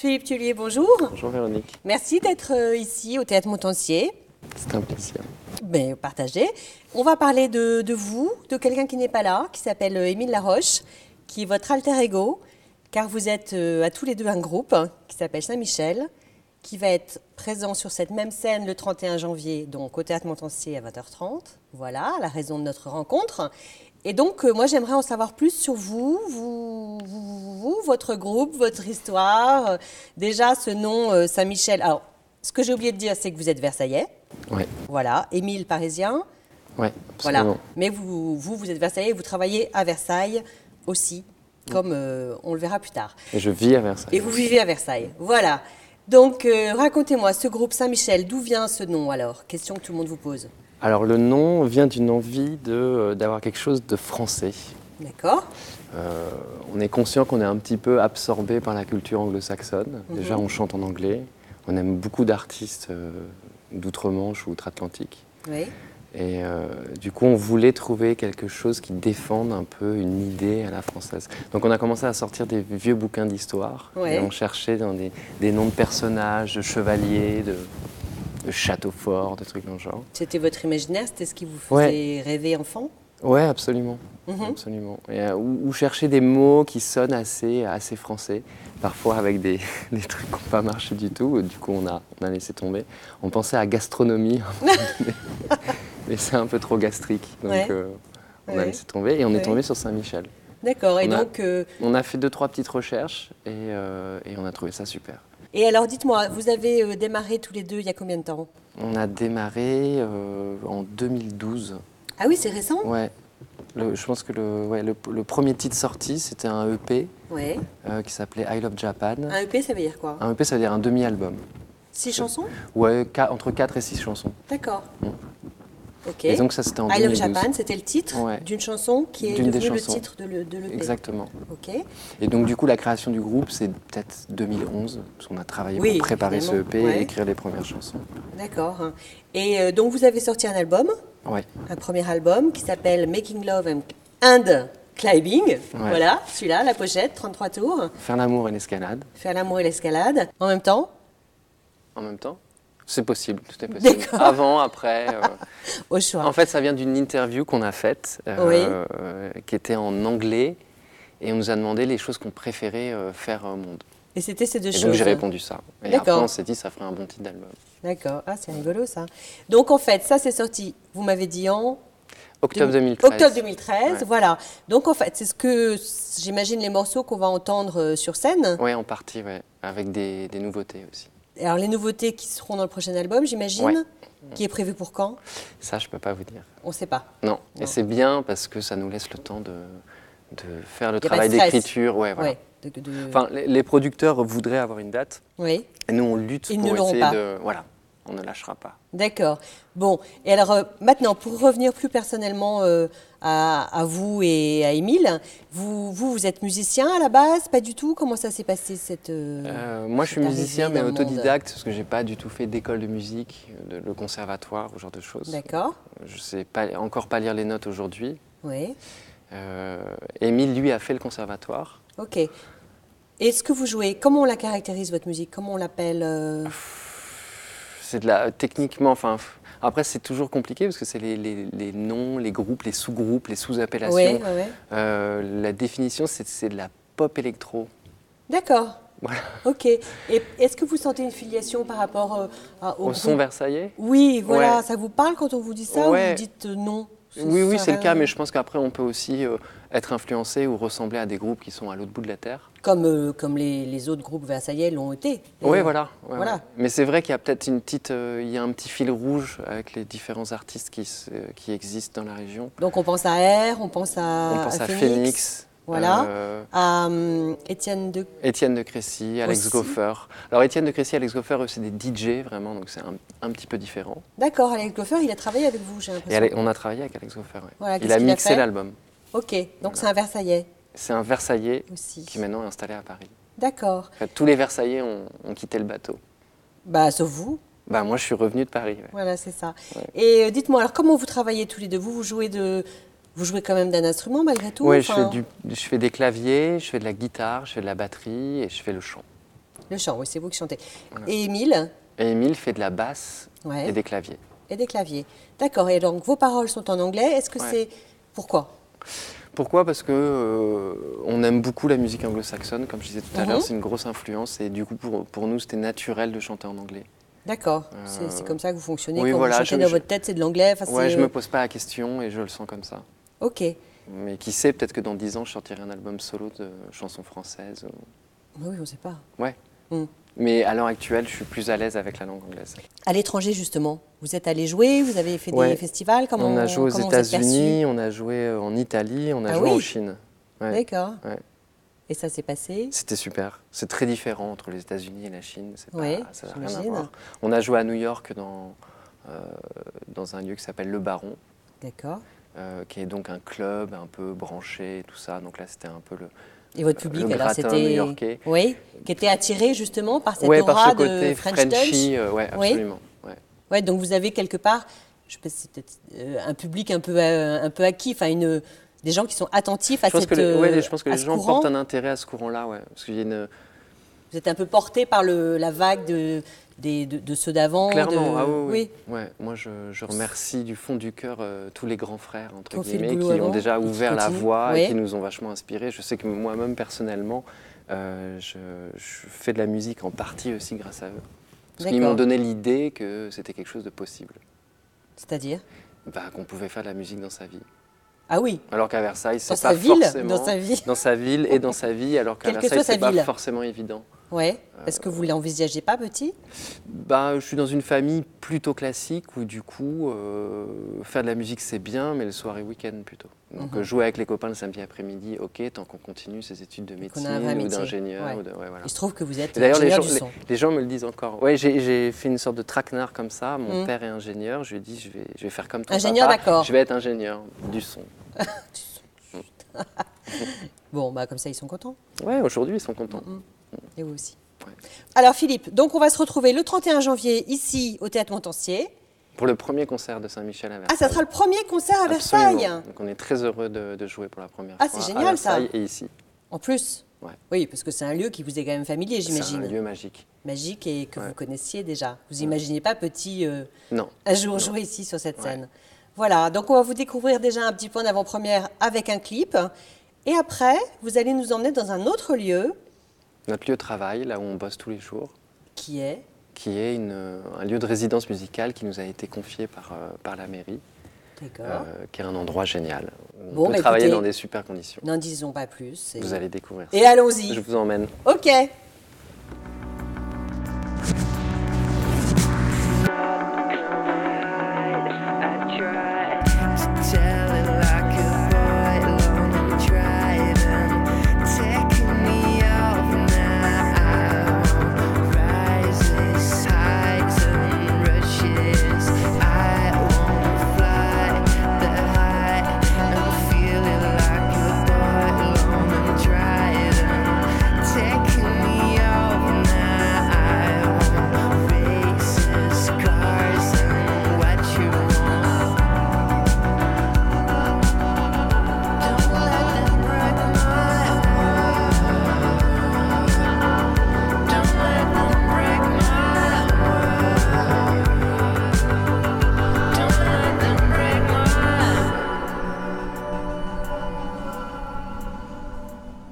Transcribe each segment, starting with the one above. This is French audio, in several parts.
Philippe Tullier, bonjour. Bonjour Véronique. Merci d'être ici au Théâtre Montansier. C'est un plaisir. Ben, partagez. On va parler de vous, de quelqu'un qui n'est pas là, qui s'appelle Émile Laroche, qui est votre alter ego, car vous êtes à tous les deux un groupe qui s'appelle Saint-Michel, qui va être présent sur cette même scène le 31 janvier, donc au Théâtre Montansier à 20h30. Voilà la raison de notre rencontre. Et donc, moi, j'aimerais en savoir plus sur vous, votre groupe, votre histoire. Déjà, ce nom Saint-Michel. Alors, ce que j'ai oublié de dire, c'est que vous êtes Versaillais. Oui. Voilà, Émile parisien. Oui, absolument. Voilà. Mais vous êtes Versaillais et vous travaillez à Versailles aussi, comme on le verra plus tard. Et je vis à Versailles. Et vous vivez à Versailles. Voilà. Donc, racontez-moi, ce groupe Saint-Michel, d'où vient ce nom alors? Question que tout le monde vous pose. Alors, le nom vient d'une envie d'avoir quelque chose de français. D'accord. On est conscient qu'on est un petit peu absorbé par la culture anglo-saxonne. Déjà, on chante en anglais. On aime beaucoup d'artistes d'outre-Manche ou outre-Atlantique. Oui. Et du coup, on voulait trouver quelque chose qui défende un peu une idée à la française. Donc, on a commencé à sortir des vieux bouquins d'histoire. Ouais. Et on cherchait dans des noms de personnages, de chevaliers, de châteaux forts, de trucs dans le genre. C'était votre imaginaire, c'était ce qui vous faisait rêver enfant? Ouais, absolument. Absolument. Et, ou chercher des mots qui sonnent assez français, parfois avec des trucs qui n'ont pas marché du tout. Du coup, on a laissé tomber. On pensait à gastronomie, mais c'est un peu trop gastrique. Donc, on a laissé tomber et on est tombé sur Saint-Michel. D'accord. Et on a fait 2-3 petites recherches et on a trouvé ça super. Et alors, dites-moi, vous avez démarré tous les deux il y a combien de temps? On a démarré en 2012. Ah oui, c'est récent? Ouais. Je pense que le premier titre sorti, c'était un EP qui s'appelait I Love Japan. Un EP, ça veut dire quoi? Un EP, ça veut dire un demi-album. 6 chansons? Ouais, entre 4 et 6 chansons. D'accord. Ok. Et donc ça, c'était en I 2012. Love Japan, c'était le titre d'une chanson qui est devenue le titre de l'EP. Exactement. Ok. Et donc du coup, la création du groupe, c'est peut-être 2011, parce qu'on a travaillé pour préparer ce EP et écrire les premières chansons. D'accord. Et donc vous avez sorti un album, un premier album qui s'appelle Making Love and Climbing. Voilà, celui-là, la pochette, 33 tours. Faire l'amour et l'escalade. Faire l'amour et l'escalade. En même temps? En même temps? C'est possible, tout est possible. Avant, après. Au choix. En fait, ça vient d'une interview qu'on a faite, qui était en anglais, et on nous a demandé les choses qu'on préférait faire au monde. Et c'était ces deux choses. Et donc j'ai répondu ça. Et après, on s'est dit, ça ferait un bon titre d'album. D'accord. Ah, c'est rigolo ça. Donc en fait, ça c'est sorti, vous m'avez dit en octobre 2013. Octobre 2013, voilà. Donc en fait, c'est ce que j'imagine les morceaux qu'on va entendre sur scène. Oui, en partie, avec des nouveautés aussi. Alors les nouveautés qui seront dans le prochain album, j'imagine, qui est prévu pour quand? Ça, je ne peux pas vous dire. On ne sait pas. Non. Et c'est bien parce que ça nous laisse le temps de faire le travail d'écriture. Enfin, les producteurs voudraient avoir une date. Oui. Et nous, on lutte pour essayer de... Voilà, on ne lâchera pas. D'accord. Bon, et alors maintenant, pour revenir plus personnellement à vous et à Émile, vous êtes musicien à la base, pas du tout? Comment ça s'est passé moi, je suis musicien, mais autodidacte, parce que j'ai pas du tout fait d'école de musique, le conservatoire, ce genre de choses. D'accord. Je sais encore pas lire les notes aujourd'hui. Oui. Émile, lui, a fait le conservatoire. Ok. Et ce que vous jouez, comment on la caractérise, votre musique? Comment on l'appelle C'est techniquement, enfin... Après, c'est toujours compliqué parce que c'est les noms, les groupes, les sous-groupes, les sous-appellations. La définition, c'est de la pop électro. D'accord. Voilà. Ok. Et est-ce que vous sentez une filiation par rapport au son versaillais? Oui, voilà. Ça vous parle quand on vous dit ça ou vous dites non? Oui, c'est le cas, mais je pense qu'après, on peut aussi être influencé ou ressembler à des groupes qui sont à l'autre bout de la Terre. Comme les autres groupes versaillais l'ont été. Oui, voilà. Mais c'est vrai qu'il y a peut-être il y a un petit fil rouge avec les différents artistes qui existent dans la région. Donc on pense à R, on pense à Phoenix. Voilà. À Étienne de Crécy, Alex Goffer. Alors Étienne de Crécy, Alex Goffer, eux, c'est des DJ vraiment, donc c'est un petit peu différent. D'accord, Alex Goffer, il a travaillé avec vous, j'ai l'impression. On a travaillé avec Alex Goffer, Voilà, il a mixé l'album. Ok, donc c'est un Versaillais. C'est un Versaillais aussi, qui maintenant est installé à Paris. D'accord. En fait, tous les Versaillais ont quitté le bateau. Bah, sauf vous. Bah, moi, je suis revenu de Paris. Voilà, c'est ça. Et dites-moi, alors comment vous travaillez tous les deux? Vous jouez quand même d'un instrument malgré tout? Oui, je fais des claviers, je fais de la guitare, je fais de la batterie et je fais le chant. Le chant, oui, c'est vous qui chantez. Voilà. Et Émile? Et Émile fait de la basse Ouais. et des claviers. Et des claviers. D'accord. Et donc, vos paroles sont en anglais. Est-ce que Ouais. c'est... Pourquoi? Pourquoi? Parce que on aime beaucoup la musique anglo-saxonne, comme je disais tout à l'heure, c'est une grosse influence et du coup pour nous c'était naturel de chanter en anglais. D'accord. C'est comme ça que vous fonctionnez. Oui, Quand voilà, vous chantez dans votre tête, c'est de l'anglais. Enfin, ouais, c'est, je me pose pas la question et je le sens comme ça. Ok. Mais qui sait, peut-être que dans 10 ans je sortirai un album solo de chansons françaises. Oui, on ne sait pas. Ouais. Mm. Mais à l'heure actuelle, je suis plus à l'aise avec la langue anglaise. À l'étranger, justement, vous êtes allé jouer, vous avez fait Ouais. des festivals. Comment On a joué aux comment vous êtes États-Unis, on a joué en Italie, on a Ah joué oui. en Chine. Ouais. D'accord. Ouais. Et ça s'est passé? C'était super. C'est très différent entre les États-Unis et la Chine. Ouais, Ça n'a rien à j'imagine. voir. On a joué à New York dans un lieu qui s'appelle Le Baron, D'accord. qui est donc un club un peu branché et tout ça. Donc là, c'était un peu Et votre public, le alors gratin c'était. new-yorkais. Oui, qui était attiré justement par cette Ouais, aura par ce de côté French Frenchy, Touch. ouais, Oui. absolument. Ouais. Ouais, donc vous avez quelque part, je sais pas si c'est peut-être un public un peu acquis, enfin des gens qui sont attentifs à Je pense cette. je pense que à les ce gens courant. portent un intérêt à ce courant-là, ouais. Parce qu'il y a une... Vous êtes un peu porté par la vague de ceux d'avant. Clairement, ah oui, Oui. oui. Ouais, moi, je remercie du fond du cœur tous les grands frères, entre Qui ont fait le guillemets, boulot qui ont avant déjà et qui ouvert la continuent. voie Oui. et qui nous ont vachement inspirés. Je sais que moi-même, personnellement, je fais de la musique en partie aussi grâce à eux. Parce qu'ils D'accord. m'ont donné l'idée que c'était quelque chose de possible. C'est-à-dire? Qu'on pouvait faire de la musique dans sa vie. Ah oui. Alors qu'à Versailles, c'est Dans pas sa ville, forcément... dans sa vie. Dans sa ville et dans sa vie, alors qu'à Quelle que Versailles, soit sa c'est pas ville. forcément évident. Ouais. Est-ce que vous l'envisagez pas petit? Je suis dans une famille plutôt classique où du coup, faire de la musique c'est bien, mais le soir et week-end plutôt. Donc jouer avec les copains le samedi après-midi, ok, tant qu'on continue ses études de médecine a un vrai ou métier. d'ingénieur. Ouais. Ouais, voilà. Il se trouve que vous êtes Et d'ailleurs, ingénieur du son. les gens me le disent encore. Ouais, j'ai fait une sorte de traquenard comme ça. Mon père est ingénieur. Je lui ai dit, je vais faire comme toi. Ingénieur, papa. d'accord. Je vais être ingénieur du son. Bon, bah comme ça, ils sont contents. Ouais, aujourd'hui, ils sont contents. Et vous aussi. Ouais. Alors Philippe, donc on va se retrouver le 31 janvier ici au Théâtre Montancier. Pour le premier concert de Saint-Michel à Versailles. Ah, ça sera le premier concert à Absolument. Versailles. Donc on est très heureux de jouer pour la première Ah, fois c'est à génial, ça. Versailles et ici. En plus. Ouais. Oui, parce que c'est un lieu qui vous est quand même familier, C'est j'imagine. un lieu magique. Magique et que Ouais. vous connaissiez déjà. Vous imaginez pas petit Non. un jour jouer ici sur cette scène. Voilà, donc on va vous découvrir déjà un petit peu en avant-première avec un clip. Et après, vous allez nous emmener dans un autre lieu Notre lieu de travail, là où on bosse tous les jours, qui est... qui est un lieu de résidence musicale qui nous a été confié par la mairie, D'accord. qui est un endroit génial. On Bon, peut bah, travailler écoutez, dans des super conditions. N'en disons pas plus. Vous allez découvrir Et ça. allons-y. Je vous emmène. Ok.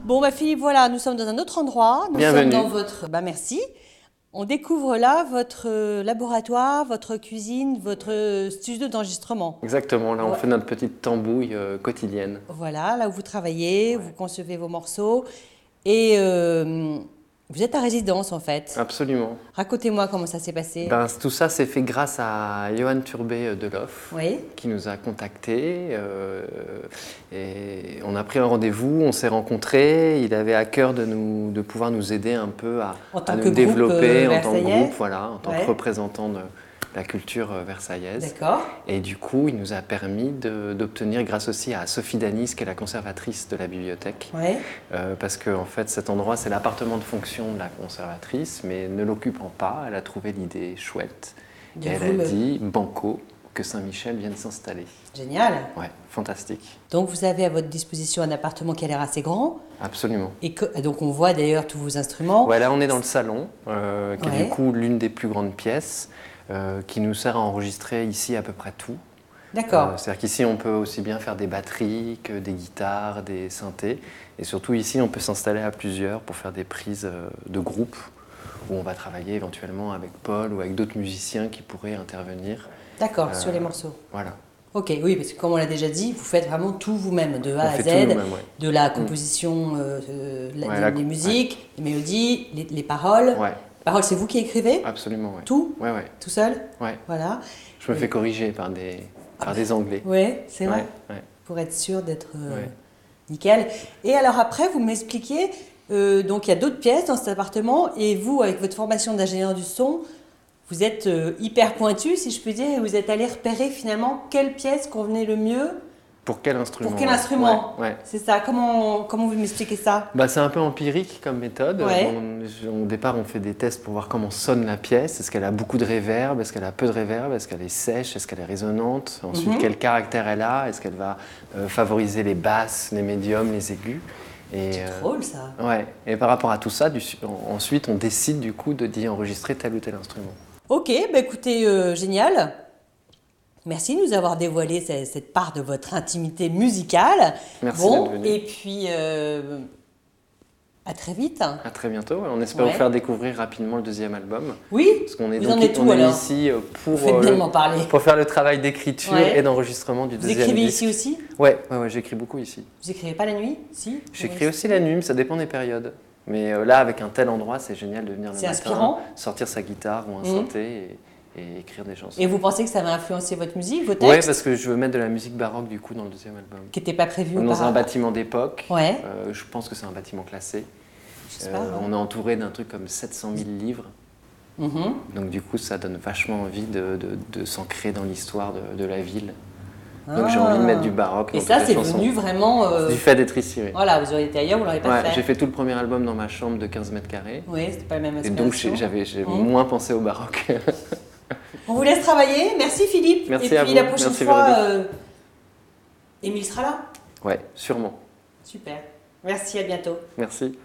Bon, bah Philippe, voilà, nous sommes dans un autre endroit. Nous Bienvenue. sommes dans votre... Bah merci. On découvre là votre laboratoire, votre cuisine, votre studio d'enregistrement. Exactement, là on Ouais. fait notre petite tambouille quotidienne. Voilà, là où vous travaillez, vous concevez vos morceaux. Et vous êtes à résidence en fait. Absolument. Racontez-moi comment ça s'est passé. Tout ça s'est fait grâce à Johan Turbé de l'OFF, Oui. qui nous a contactés. Et on a pris un rendez-vous, on s'est rencontrés. Il avait à cœur de pouvoir nous aider un peu En tant à que nous groupe, développer en tant que versaillais. groupe, voilà, en tant Ouais. que représentant de la culture versaillaise. D'accord. Et du coup, il nous a permis d'obtenir, grâce aussi à Sophie Danis, qui est la conservatrice de la bibliothèque, Oui. parce que en fait, cet endroit, c'est l'appartement de fonction de la conservatrice, mais ne l'occupant pas, elle a trouvé l'idée chouette. De Et elle vous a le- dit, banco, que Saint-Michel vienne s'installer. Génial. Ouais, fantastique. Donc vous avez à votre disposition un appartement qui a l'air assez grand. Absolument. Et donc on voit d'ailleurs tous vos instruments. Ouais, là on est dans le salon, qui est du coup l'une des plus grandes pièces, qui nous sert à enregistrer ici à peu près tout. D'accord. C'est-à-dire qu'ici on peut aussi bien faire des batteries que des guitares, des synthés. Et surtout ici on peut s'installer à plusieurs pour faire des prises de groupe, où on va travailler éventuellement avec Paul ou avec d'autres musiciens qui pourraient intervenir. D'accord, sur les morceaux. Voilà. Ok, oui, parce que comme on l'a déjà dit, vous faites vraiment tout vous-même, de A à Z, de la composition, des musiques, les mélodies, les paroles. Ouais. Les paroles, c'est vous qui écrivez? Absolument, ouais. Tout? Ouais. Tout seul? Ouais. Voilà. Je me fais corriger par des Anglais. Oui, c'est vrai. Ouais. Pour être sûr d'être nickel. Et alors après, vous m'expliquiez, donc il y a d'autres pièces dans cet appartement, et vous, avec votre formation d'ingénieur du son, vous êtes hyper pointu, si je puis dire, et vous êtes allé repérer finalement quelle pièce convenait le mieux. Pour quel instrument? Pour quel instrument? Ouais. C'est ça. Comment vous m'expliquez ça? C'est un peu empirique comme méthode. Ouais. Au départ, on fait des tests pour voir comment sonne la pièce. Est-ce qu'elle a beaucoup de réverb? Est-ce qu'elle a peu de réverb? Est-ce qu'elle est sèche? Est-ce qu'elle est résonante? Ensuite, quel caractère elle a? Est-ce qu'elle va favoriser les basses, les médiums, les aigus? C'est drôle ça. Ouais. Et par rapport à tout ça, ensuite, on décide du coup d'y enregistrer tel ou tel instrument. Ok, écoutez, génial. Merci de nous avoir dévoilé cette part de votre intimité musicale. Merci d'être venu. Et puis, à très vite. À très bientôt. On espère vous faire découvrir rapidement le deuxième album. Oui, parce qu'on est, vous en êtes où alors? Ici pour faire le travail d'écriture et d'enregistrement du deuxième disque. Vous écrivez ici aussi? Ouais, j'écris beaucoup ici. Vous écrivez pas la nuit? Si. J'écris aussi la nuit, mais ça dépend des périodes. Mais là, avec un tel endroit, c'est génial de venir le matin, inspirant. Sortir sa guitare ou un synthé et écrire des chansons. Et vous pensez que ça va influencer votre musique, vos textes? Oui, parce que je veux mettre de la musique baroque du coup dans le deuxième album. Qui n'était pas prévu auparavant. Dans un bâtiment d'époque. Ouais. Je pense que c'est un bâtiment classé. On est entouré d'un truc comme 700 000 livres. Donc du coup, ça donne vachement envie de s'ancrer dans l'histoire de la ville. Donc j'ai envie de mettre du baroque. Et ça, c'est venu vraiment... Du fait d'être ici, oui. Voilà, vous auriez été ailleurs, vous l'auriez pas fait. J'ai fait tout le premier album dans ma chambre de 15 mètres carrés. Oui, c'était pas la même inspiration. Et donc j'ai moins pensé au baroque. On vous laisse travailler. Merci Philippe. Merci et à puis vous. La prochaine Merci fois, Émile sera là. Ouais, sûrement. Super. Merci, à bientôt. Merci.